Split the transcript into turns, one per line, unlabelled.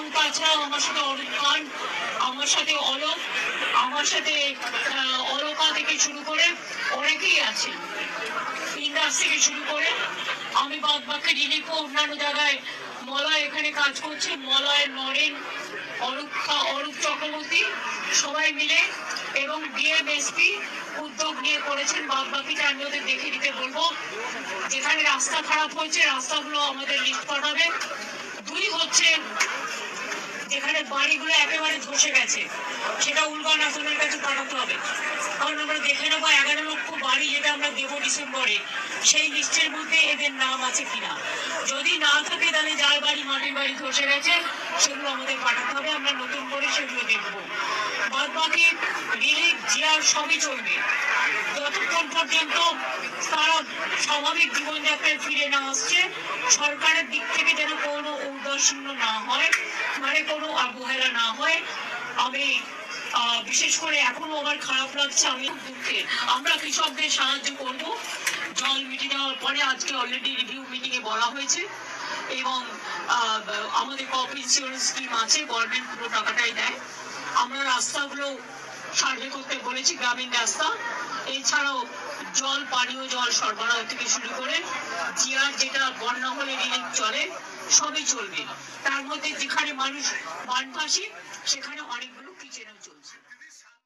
এবং তাছাড়াও আমার সাথে অরূপ খান, আমার সাথে অলোক, আমার সাথে অলকা থেকে শুরু করে অনেকেই আছেন, ইন্দাস থেকে শুরু করে আমি বাদ বাকি রিলিফও অন্যান্য জায়গায় মলয় এখানে কাজ করছে, মলয়, নরেন, অরূপ চক্রবর্তী সবাই মিলে এবং ডিএমএসপি উদ্যোগ নিয়ে করেছেন। বাদ বাকিটা আমি ওদের দেখে দিতে বলবো। যেখানে রাস্তা খারাপ হয়েছে রাস্তাগুলো আমাদের লিস্ট পাঠাবে। দুই হচ্ছে যেখানে বাড়িগুলো একেবারে ধসে গেছে সেটা উলগন আসনের কাছে পাঠাতে হবে, কারণ আমরা দেখে নেবো 11 লক্ষ বাড়ি যেটা আমরা দেবো ডিসেম্বরে সেই লিস্টের মধ্যে এদের নাম আছে কিনা। যদি না থাকে তাহলে যার বাড়ি মাটির বাড়ি ধসে গেছে সেগুলো আমাদের পাঠাতে হবে, আমরা নতুন করে সেগুলো দেখবো। বাদ বাকি রিলিফ জিয়ার সবই চলবে যতক্ষণ পর্যন্ত তারা স্বাভাবিক জীবনযাত্রায় ফিরে না আসছে। সরকারের দিক থেকে যেন কোনো ঔদাসীন্য না হয়, মানে কোনো অবহেলা না হয়। আমি বিশেষ করে এখনো আমার খারাপ লাগছে, আমি দুঃখে। আমরা কৃষকদের সাহায্য করব জল মিটে যাওয়ার পরে। আজকে অলরেডি রিভিউ মিটিং এ বলা হয়েছে এবং আমাদের ক্রপ ইন্স্যুরেন্স স্কিম আছে, গভর্নমেন্ট পুরো টাকাটাই দেয়। আমরা রাস্তাগুলো সার্ভে করতে বলেছি, গ্রামীণ রাস্তা, এছাড়াও জল, পানীয় জল সরবরাহ থেকে শুরু করে জিয়ার যেটা বন্যা হলে রিলিফ চলে সবই চলবে। তার মধ্যে যেখানে মানুষ বানভাসী সেখানে অনেকগুলো কিচেনও চলছে।